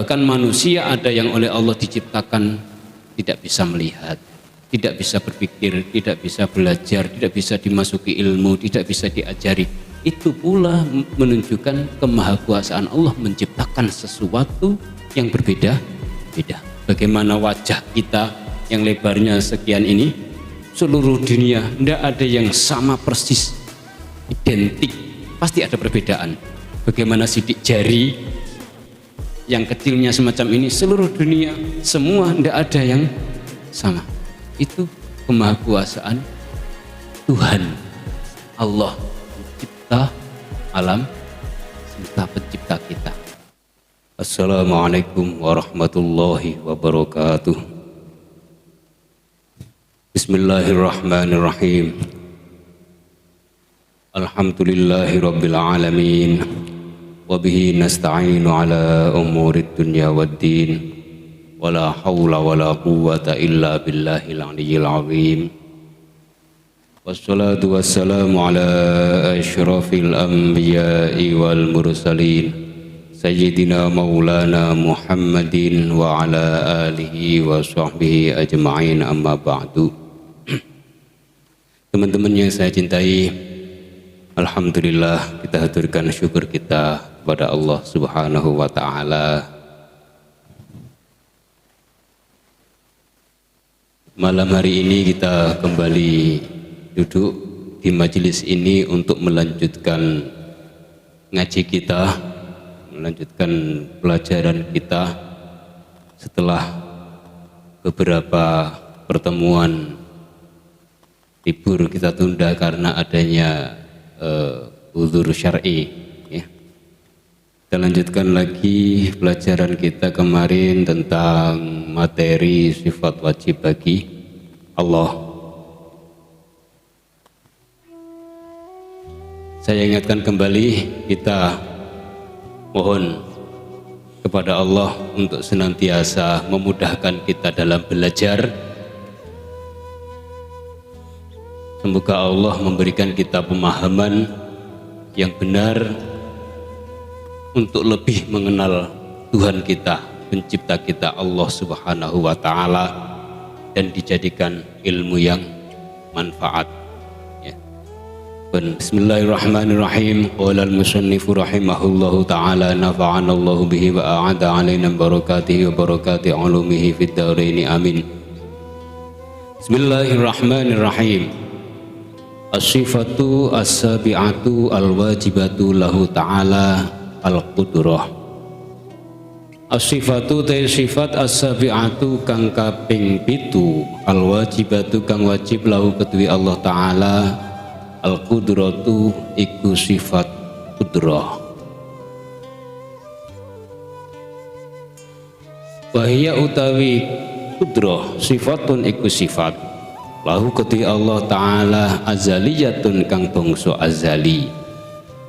Bahkan manusia ada yang oleh Allah diciptakan tidak bisa melihat, tidak bisa berpikir, tidak bisa belajar, tidak bisa dimasuki ilmu, tidak bisa diajari. Itu pula menunjukkan kemahakuasaan Allah menciptakan sesuatu yang berbeda-beda. Bagaimana wajah kita yang lebarnya sekian ini, seluruh dunia tidak ada yang sama persis, identik, pasti ada perbedaan. Bagaimana sidik jari yang kecilnya semacam ini, seluruh dunia semua tidak ada yang sama. Itu kemahakuasaan Tuhan Allah pencipta alam semesta, pencipta kita. Assalamualaikum warahmatullahi wabarakatuh. Bismillahirrahmanirrahim. Alhamdulillahi rabbil alamin. Wabihi nasta'inu ala umurid dunya waddin. Wala hawla wala quwwata illa billahil aliyyil azim. Wassalatu wassalamu ala asyrafil anbiya'i wal mursalin Sayyidina maulana Muhammadin wa ala alihi wa sahbihi ajma'in, amma ba'du. Teman-teman yang saya cintai, alhamdulillah kita haturkan syukur kita kepada Allah Subhanahu wa ta'ala. Malam hari ini kita kembali duduk di majelis ini untuk melanjutkan ngaji kita, melanjutkan pelajaran kita setelah beberapa pertemuan libur kita tunda karena adanya uzur syar'i, ya. Kita lanjutkan lagi pelajaran kita kemarin tentang materi sifat wajib bagi Allah. Saya ingatkan kembali, kita mohon kepada Allah untuk senantiasa memudahkan kita dalam belajar. Semoga Allah memberikan kita pemahaman yang benar untuk lebih mengenal Tuhan kita, pencipta kita Allah Subhanahu wa ta'ala, dan dijadikan ilmu yang manfaat. Bismillahirrahmanirrahim. Qala al-musannifu rahimahullahu ta'ala nafa'anallahu bihi wa a'ada alaina barakatihi wa barakati ulumihi fid dharaini amin. Bismillahirrahmanirrahim. As-sifatu as-sabi'atu al-wajibatu lahu ta'ala al-qudrah. As-sifatu ta sifat as-sabi'atu kang kaping 7, al-wajibatu kang wajib lahu kedue Allah ta'ala, al-qudratu iku sifat qudrah. Wahia utawi qudrah sifatun iku sifat lahu kedhi Allah ta'ala azaliyatun kang bangsa azali,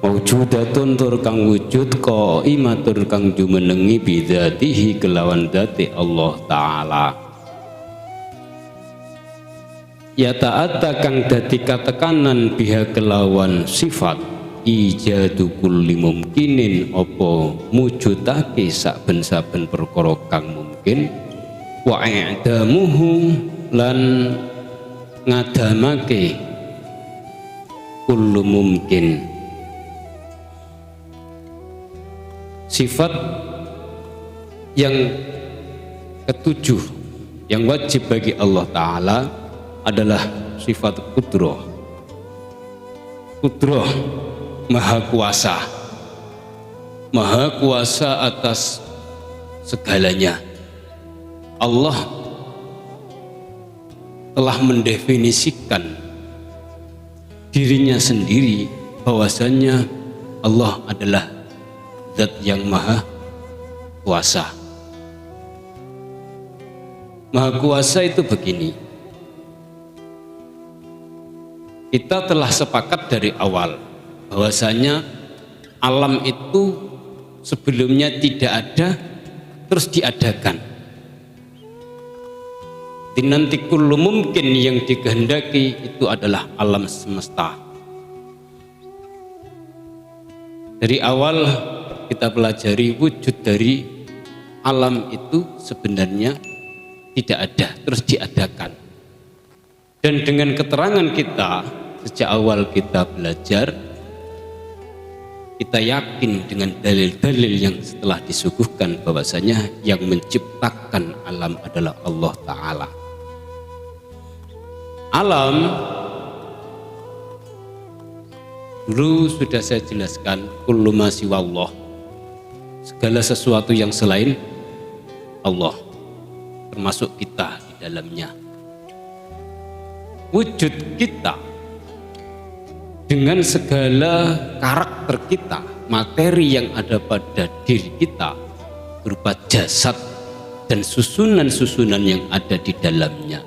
maujudatun tur kang wujud, qaimatun kang jumenengi bidzatihi kelawan dzati Allah ta'ala. Ya ta'atta kang dadi katekanan biha kelawan sifat ijadu kulli mumkinin, apa mujudake saben-saben perkara kang mungkin, wa i'damuhu lan ngadamake kullu mungkin. Sifat yang ketujuh yang wajib bagi Allah ta'ala adalah sifat qudrah. Qudrah, maha kuasa, maha kuasa atas segalanya. Allah telah mendefinisikan dirinya sendiri bahwasanya Allah adalah zat yang maha kuasa. Maha kuasa itu begini, kita telah sepakat dari awal bahwasanya alam itu sebelumnya tidak ada terus diadakan. Dinanti kullu mungkin yang dikehendaki itu adalah alam semesta. Dari awal kita pelajari wujud dari alam itu sebenarnya tidak ada, terus diadakan. Dan dengan keterangan kita sejak awal kita belajar, kita yakin dengan dalil-dalil yang setelah disuguhkan bahwasanya yang menciptakan alam adalah Allah Ta'ala. Alam dulu sudah saya jelaskan, kullu ma siwallah, segala sesuatu yang selain Allah, termasuk kita di dalamnya. Wujud kita dengan segala karakter kita, materi yang ada pada diri kita berupa jasad dan susunan-susunan yang ada di dalamnya,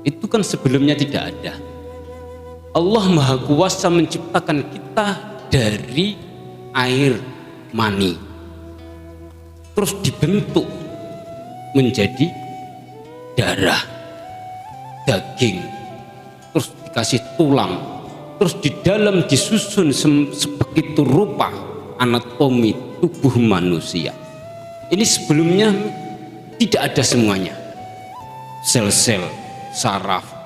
itu kan sebelumnya tidak ada. Allah Maha Kuasa menciptakan kita dari air mani, terus dibentuk menjadi darah, daging, terus dikasih tulang, terus di dalam disusun sebegitu rupa anatomi tubuh manusia. Ini sebelumnya tidak ada semuanya, sel-sel, saraf.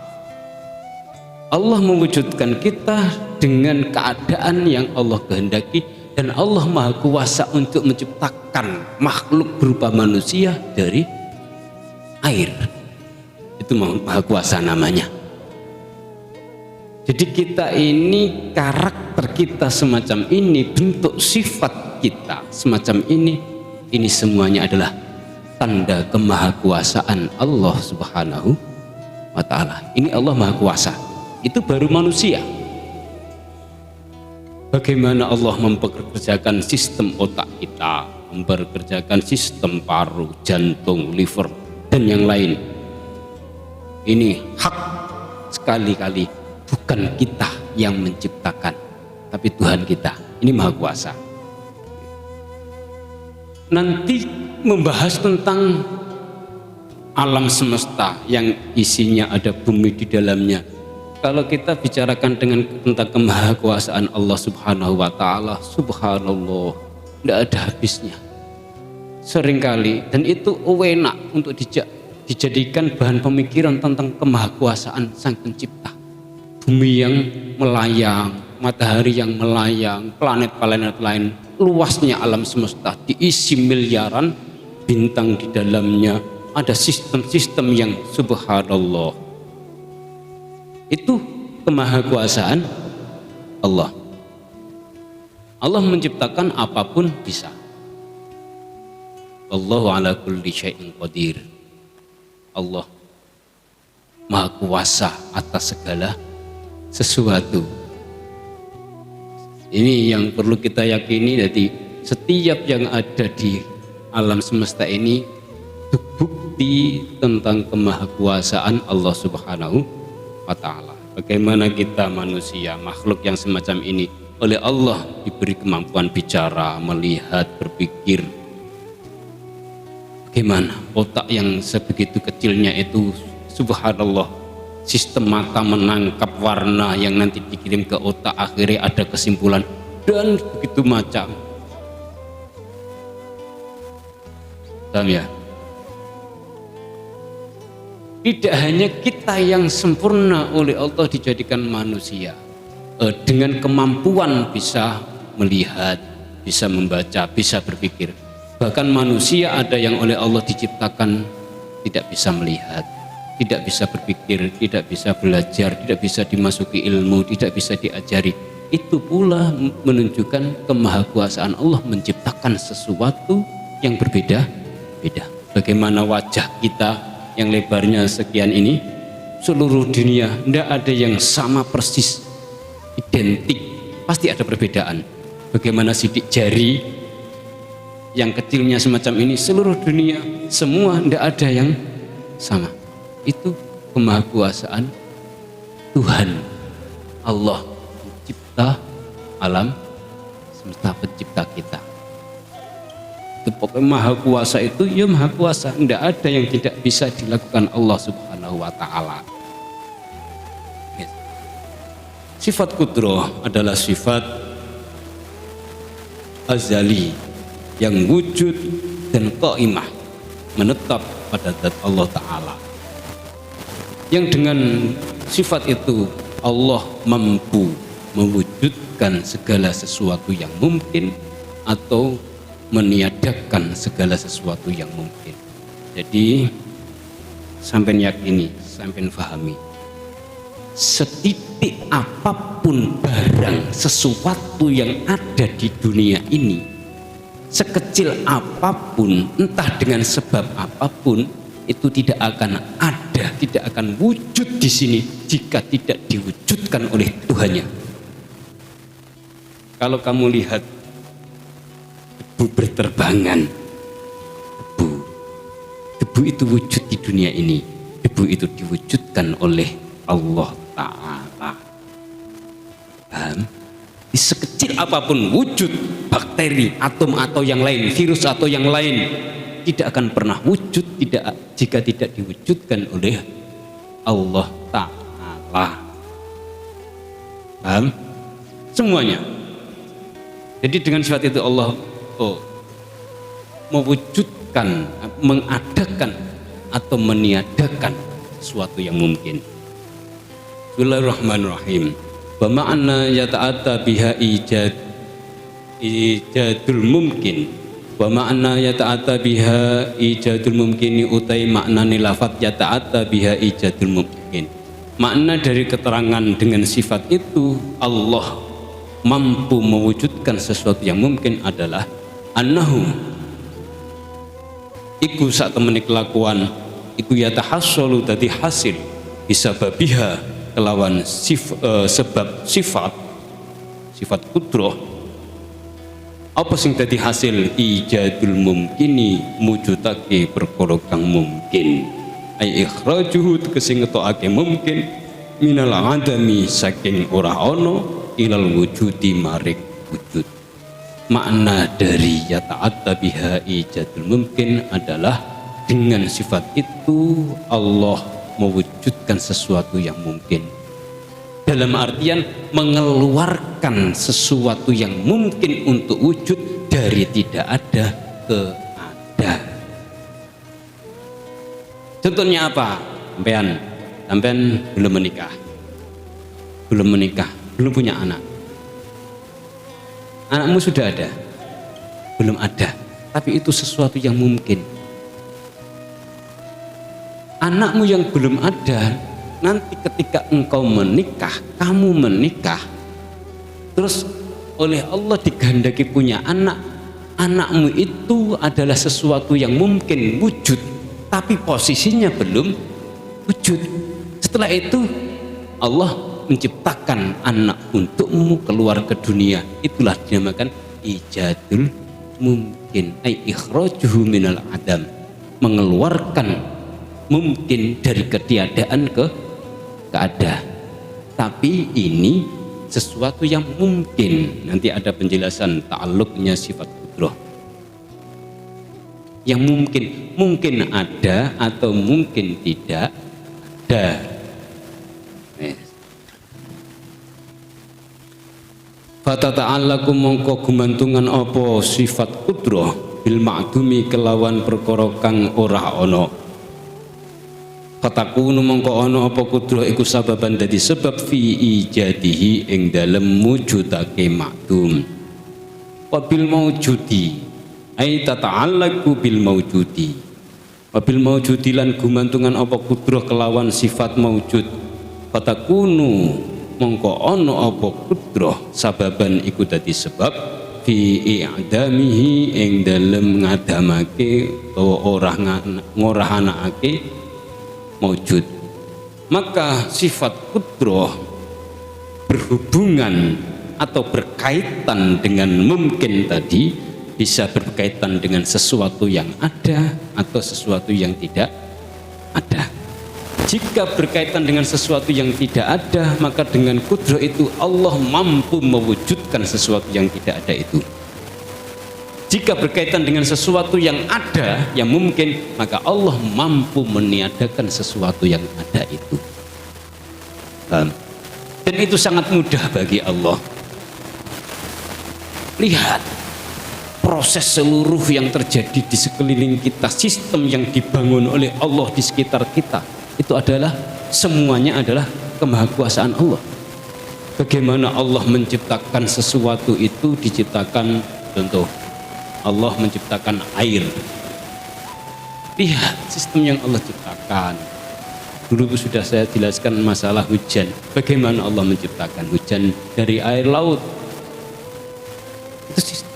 Allah mewujudkan kita dengan keadaan yang Allah kehendaki, dan Allah Maha Kuasa untuk menciptakan makhluk berupa manusia dari air. Itu Maha Kuasa namanya. Jadi kita ini, karakter kita semacam ini, bentuk sifat kita semacam ini semuanya adalah tanda kemahakuasaan Allah Subhanahu wa Ta'ala. Ini Allah Maha Kuasa, itu baru manusia. Bagaimana Allah mempekerjakan sistem otak kita, mempekerjakan sistem paru, jantung, liver, dan yang lain. Ini hak sekali-kali, bukan kita yang menciptakan, tapi Tuhan kita. Ini Maha Kuasa. Nanti membahas tentang alam semesta yang isinya ada bumi di dalamnya. Kalau kita bicarakan tentang kemahakuasaan Allah Subhanahu wa Ta'ala, subhanallah, tidak ada habisnya seringkali, dan itu enak untuk dijadikan bahan pemikiran tentang kemahakuasaan Sang Pencipta. Bumi yang melayang, matahari yang melayang, planet-planet lain, luasnya alam semesta diisi miliaran bintang di dalamnya, ada sistem-sistem yang subhanallah. Itu kemahakuasaan Allah. Allah menciptakan apapun bisa. Allahu ala kulli syai'in qadir. Allah Maha Kuasa atas segala sesuatu. Ini yang perlu kita yakini. Jadi setiap yang ada di alam semesta ini itu bukti tentang kemahakuasaan Allah Subhanahu wa Ta'ala. Bagaimana kita manusia, makhluk yang semacam ini, oleh Allah diberi kemampuan bicara, melihat, berpikir. Bagaimana otak yang sebegitu kecilnya itu, subhanallah, sistem mata menangkap warna yang nanti dikirim ke otak, akhirnya ada kesimpulan, dan begitu macam. Paham ya? Tidak hanya kita yang sempurna oleh Allah dijadikan manusia, dengan kemampuan bisa melihat, bisa membaca, bisa berpikir. Bahkan manusia ada yang oleh Allah diciptakan tidak bisa melihat, tidak bisa berpikir, tidak bisa belajar, tidak bisa dimasuki ilmu, tidak bisa diajari. Itu pula menunjukkan kemahakuasaan Allah menciptakan sesuatu yang berbeda-beda. Bagaimana wajah kita yang lebarnya sekian ini, seluruh dunia tidak ada yang sama persis, identik, pasti ada perbedaan. Bagaimana sidik jari yang kecilnya semacam ini, seluruh dunia semua tidak ada yang sama. Itu kemahakuasaan Tuhan Allah, pencipta alam semesta, pencipta kita. Pokoknya Maha Kuasa itu ya Maha Kuasa, tidak ada yang tidak bisa dilakukan Allah Subhanahu wa Ta'ala. Sifat Qudrah adalah sifat azali yang wujud dan qaimah, menetap pada zat Allah Ta'ala. Yang dengan sifat itu Allah mampu mewujudkan segala sesuatu yang mungkin atau meniadakan segala sesuatu yang mungkin. Jadi sampean yakini, sampean fahami, setitik apapun barang sesuatu yang ada di dunia ini, sekecil apapun, entah dengan sebab apapun, itu tidak akan ada, tidak akan wujud di sini jika tidak diwujudkan oleh Tuhannya. Kalau kamu lihat debu berterbangan, debu itu wujud di dunia ini, debu itu diwujudkan oleh Allah Ta'ala. Paham? Di sekecil apapun wujud bakteri, atom atau yang lain, virus atau yang lain, tidak akan pernah wujud jika tidak diwujudkan oleh Allah Ta'ala. Paham? Semuanya. Jadi dengan sifat itu Allah mewujudkan, mengadakan atau meniadakan sesuatu yang mungkin. Bismillahirrahmanirrahim. Wa ma'na yata'atta biha ijadul mumkin. Wa ma'na yata'atta biha ijadul mumkin utai maknane lafaz yata'atta biha ijadul mumkin. Makna dari keterangan dengan sifat itu Allah mampu mewujudkan sesuatu yang mungkin adalah annahu iku sak temene kelakuan iku yatahassalu dadi hasil bisababiha kelawan sebab sifat kudrah. Apa sing dadi hasil ijadul mumkini, mujudake perkara kang mungkin, ai ikhrajuhu tegese ngetokake mungkin minal adami saking ora ana ilal wujudi maring wujud. Makna dari yata'atta biha ijadul mungkin adalah dengan sifat itu Allah mewujudkan sesuatu yang mungkin, dalam artian mengeluarkan sesuatu yang mungkin untuk wujud dari tidak ada ke ada. Contohnya apa? Sampean belum menikah, belum punya anak. Anakmu sudah ada? Belum ada, tapi itu sesuatu yang mungkin. Anakmu yang belum ada, nanti ketika engkau menikah, kamu menikah, terus oleh Allah digandaki punya anak, anakmu itu adalah sesuatu yang mungkin wujud, tapi posisinya belum wujud. Setelah itu Allah menciptakan anak untukmu keluar ke dunia. Itulah dinamakan ijadul mungkin, ai ikhrajuhu minal adam, mengeluarkan mungkin dari ketiadaan ke ada. Tapi ini sesuatu yang mungkin. Nanti ada penjelasan ta'alluqnya sifat kudrah. Yang mungkin ada atau mungkin tidak ada. Fatata'allaku mongko gumantungan apa sifat kudrah bil ma'dumi kelawan perkara kang ora ana. Fatakunu mongko ana apa kudrah iku sababan dadi sebab fi ijadihi ing dalem mujudake ma'dum. Wa bil maujudi ai tata'allaku bil maujudi. Wa bil maujudi lan gumantungan apa kudrah kelawan sifat maujud. Fatakunu mongko ana apa kudrah sababan iku dadi sebab fi i'damihi ing dalem ngadamake utawa ora anakake maujud. Maka sifat kudrah berhubungan atau berkaitan dengan mungkin tadi, bisa berkaitan dengan sesuatu yang ada atau sesuatu yang tidak ada. Jika berkaitan dengan sesuatu yang tidak ada, maka dengan kudrah itu Allah mampu mewujudkan sesuatu yang tidak ada itu. Jika berkaitan dengan sesuatu yang ada, yang mungkin, maka Allah mampu meniadakan sesuatu yang ada itu. Dan itu sangat mudah bagi Allah. Lihat proses seluruh yang terjadi di sekeliling kita, sistem yang dibangun oleh Allah di sekitar kita, itu adalah semuanya adalah kemahakuasaan Allah. Bagaimana Allah menciptakan sesuatu itu, diciptakan, contoh Allah menciptakan air. Lihat sistem yang Allah ciptakan. Dulu sudah saya jelaskan masalah hujan. Bagaimana Allah menciptakan hujan dari air laut. Itu sistem.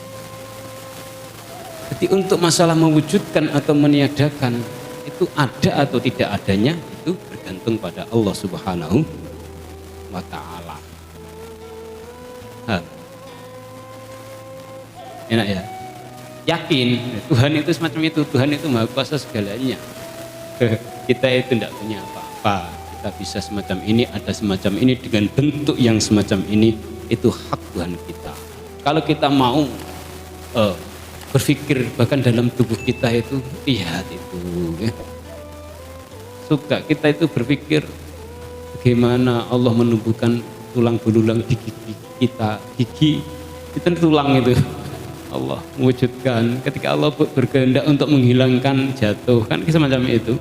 Jadi untuk masalah mewujudkan atau meniadakan, itu ada atau tidak adanya, itu bergantung pada Allah Subhanahu wa Ta'ala. Enak ya? Yakin Tuhan itu semacam itu, Tuhan itu maha kuasa segalanya. Kita itu tidak punya apa-apa, kita bisa semacam ini, ada semacam ini dengan bentuk yang semacam ini, itu hak Tuhan kita. Kalau kita mau berpikir bahkan dalam tubuh kita itu, lihat itu ya. Suka kita itu berpikir bagaimana Allah menumbuhkan tulang belulang di gigi kita, gigi itu tulang itu Allah mewujudkan. Ketika Allah berkehendak untuk menghilangkan jatuh, kan semacam itu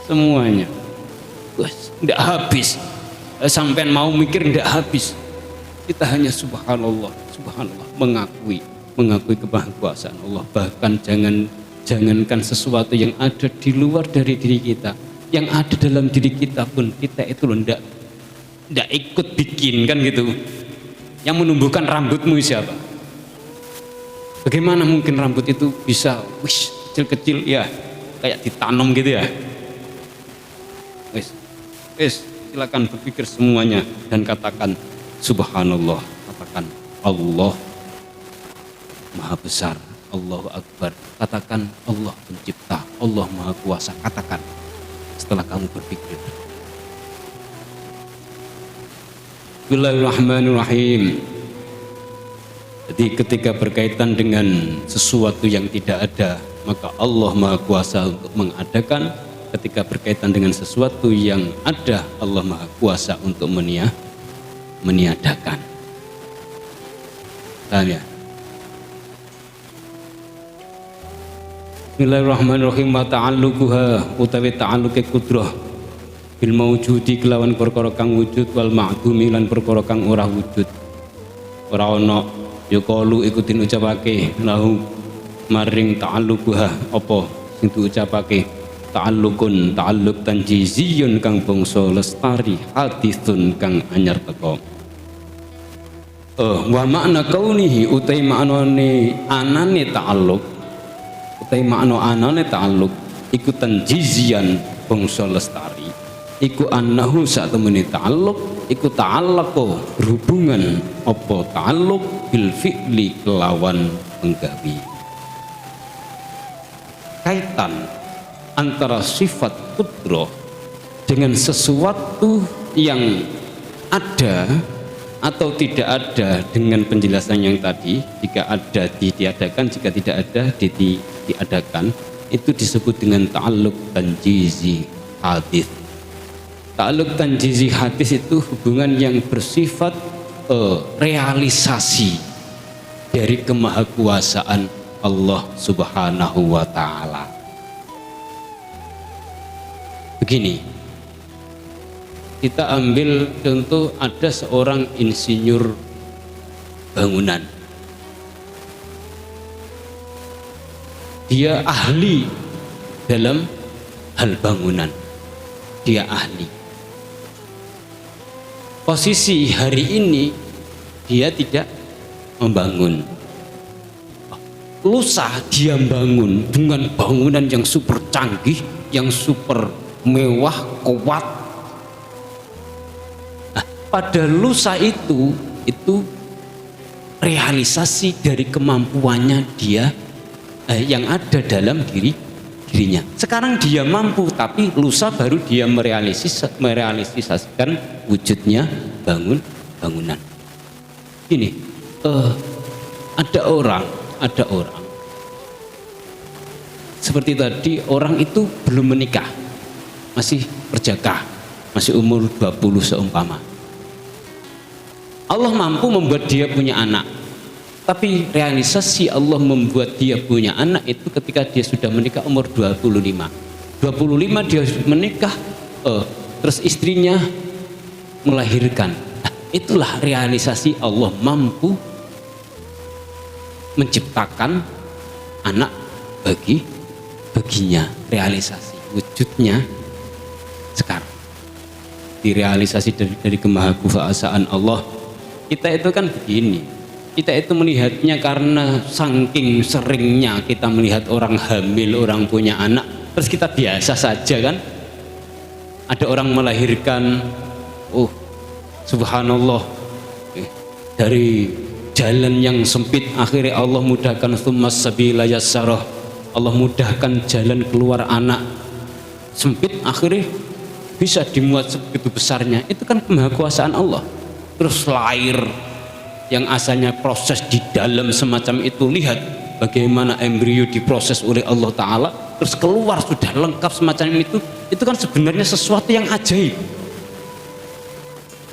semuanya. Tidak habis, sampai mau mikir tidak habis. Kita hanya subhanallah, subhanallah, mengakui kemahakuasaan Allah. Bahkan jangankan sesuatu yang ada di luar dari diri kita, yang ada dalam diri kita pun kita itu tidak ikut bikin, kan gitu. Yang menumbuhkan rambutmu siapa? Bagaimana mungkin rambut itu bisa kecil-kecil ya, kayak ditanam gitu ya? Silakan berpikir semuanya dan katakan subhanallah, katakan Allah maha besar, Allahu Akbar, katakan Allah pencipta, Allah maha kuasa, katakan setelah kamu berpikir. Bismillahirrahmanirrahim. Jadi ketika berkaitan dengan sesuatu yang tidak ada, maka Allah maha kuasa untuk mengadakan. Ketika berkaitan dengan sesuatu yang ada, Allah maha kuasa untuk meniadakan. Paham ya? Bismillahirrahmanirrahim. Wa ta'alluquha utawi ta'alluqe kudrah bil maujudi kelawan perkara kang wujud, wal ma'dumi lan perkara kang ora wujud. Ora ana ya qalu iku den ucapake lahu maring ta'alluquha apa sing diucapake ta'alluqun ta'alluq tanjiziyun kang bangsa lestari, hadithun kang anyar teko. Wa makna kaunihi utai maknane anane ta'alluq, utai makna anane ta'alluq iku tanjizian bangsa lestari, iku annahu sak temene ta'alluq iku ta'allaqo berhubungan apa ta'alluq bil fi'li kelawan penggawi. Kaitan antara sifat qudrah dengan sesuatu yang ada atau tidak ada dengan penjelasan yang tadi. Jika ada ditiadakan, jika tidak ada diadakan, itu disebut dengan ta'alluq tanjizi hadis. Ta'alluq tanjizi hadis itu hubungan yang bersifat realisasi dari kemahakuasaan Allah Subhanahu wa Ta'ala. Begini, kita ambil contoh, ada seorang insinyur bangunan. Dia ahli dalam hal bangunan, dia ahli. Posisi hari ini dia tidak membangun, lusa dia bangun dengan bangunan yang super canggih, yang super mewah, kuat. Nah, pada lusa itu realisasi dari kemampuannya dia yang ada dalam dirinya. Sekarang dia mampu, tapi lusa baru dia merealisasikan wujudnya bangunan. Ini ada orang seperti tadi, orang itu belum menikah, masih berjaka, masih umur 20 seumpama. Allah mampu membuat dia punya anak, Tapi realisasi Allah membuat dia punya anak itu ketika dia sudah menikah umur 25. 25 dia menikah, terus istrinya melahirkan. Nah, itulah realisasi Allah mampu menciptakan anak baginya. Realisasi wujudnya sekarang direalisasi dari kemahakuasaan Allah. Kita itu kan begini, kita itu melihatnya karena saking seringnya kita melihat orang hamil, orang punya anak, terus kita biasa saja kan. Ada orang melahirkan, subhanallah, dari jalan yang sempit akhirnya Allah mudahkan, tsummas sabila yassarah, Allah mudahkan jalan keluar anak sempit akhirnya bisa dimuat sebegitu besarnya. Itu kan kemahakuasaan Allah. Terus lahir yang asalnya proses di dalam semacam itu, lihat bagaimana embrio diproses oleh Allah Ta'ala, terus keluar sudah lengkap semacam itu kan sebenarnya sesuatu yang ajaib,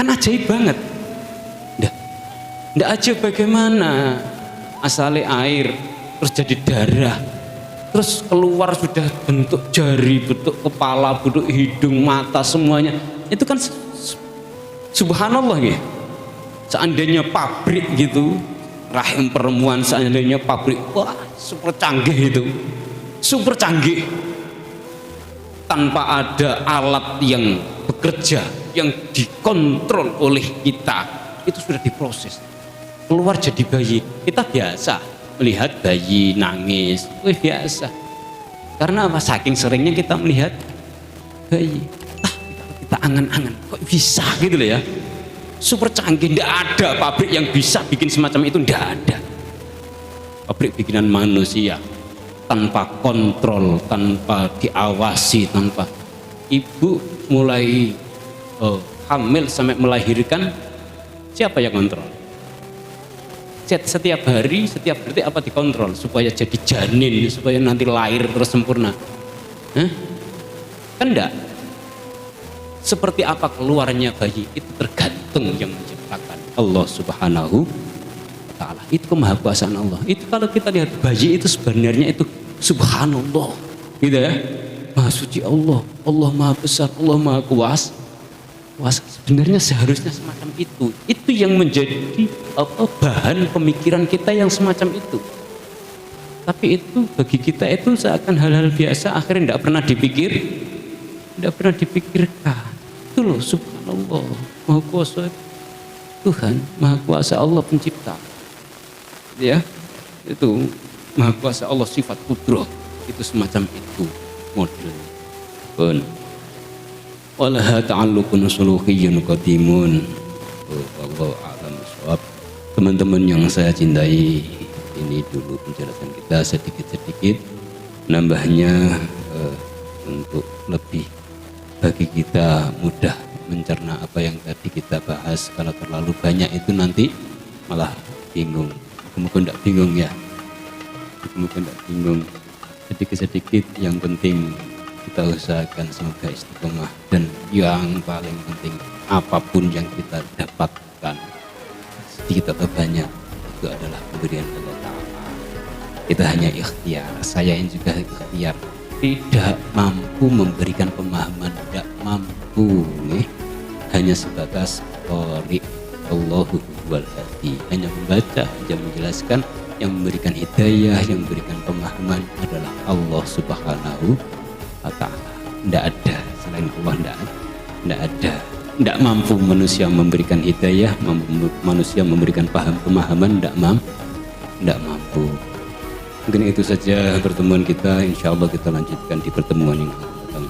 kan ajaib banget. Nggak ajaib bagaimana asalnya air terus jadi darah, terus keluar sudah bentuk jari, bentuk kepala, bentuk hidung, mata, semuanya itu kan subhanallah ya. Seandainya pabrik gitu, rahim perempuan seandainya pabrik, wah super canggih itu, super canggih, tanpa ada alat yang bekerja, yang dikontrol oleh kita, itu sudah diproses, keluar jadi bayi. Kita biasa melihat bayi nangis, biasa, karena apa? Saking seringnya kita melihat bayi, kita angan-angan, kok bisa gitu loh ya. Super canggih, tidak ada pabrik yang bisa bikin semacam itu, tidak ada. Pabrik bikinan manusia, tanpa kontrol, tanpa diawasi, tanpa ibu mulai hamil sampai melahirkan, siapa yang kontrol? Setiap hari, setiap detik apa dikontrol supaya jadi janin, supaya nanti lahir terus sempurna? Kan enggak. Seperti apa keluarnya bayi itu tergantung yang menciptakan Allah Subhanahu wa Ta'ala. Itu kemahakuasaan Allah. Itu kalau kita lihat bayi itu sebenarnya itu subhanallah gitu ya, maha suci Allah, Allah maha besar, Allah maha kuasa. Sebenarnya seharusnya semacam itu yang menjadi bahan pemikiran kita yang semacam itu. Tapi itu bagi kita itu seakan hal-hal biasa, akhirnya tidak pernah dipikirkan. Itu loh subhanallah, maha kuasa Tuhan, maha kuasa Allah pencipta ya, itu maha kuasa Allah, sifat kudrah itu semacam itu modelnya pun. Walaha ta'alluqun suluhiyyun qadimun. Wallahu a'lam bishawab. Teman-teman yang saya cintai, ini dulu penjelasan kita sedikit-sedikit, nambahnya untuk lebih bagi kita mudah mencerna apa yang tadi kita bahas. Kalau terlalu banyak itu nanti malah bingung. Mungkin tidak bingung ya, mungkin tidak bingung. Sedikit-sedikit yang penting kita usahakan semoga istiqomah, dan yang paling penting apapun yang kita dapatkan sedikit atau banyak itu adalah pemberian Allah Ta'ala. Kita hanya ikhtiar, saya yang juga ikhtiar, tidak mampu memberikan pemahaman, tidak mampu hanya sebatas qari Allahu wal hadi, hanya membaca, hanya menjelaskan. Yang memberikan hidayah, yang memberikan pemahaman adalah Allah Subhanahu wa Ta'ala. Tidak ada selain Allah, tidak ada. Tidak mampu manusia memberikan hidayah, manusia memberikan pemahaman, tidak mampu. Mungkin itu saja pertemuan kita. Insya Allah kita lanjutkan di pertemuan yang akan datang.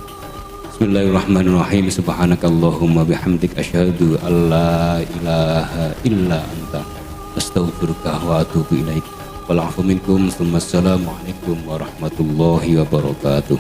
Bismillahirrahmanirrahim. Subhanakallahumma bihamdik asyhadu an la ilaha illa anta astaghfiruka wa atubu ilaik. Wal afu minkum. Assalamualaikum warahmatullahi wabarakatuh.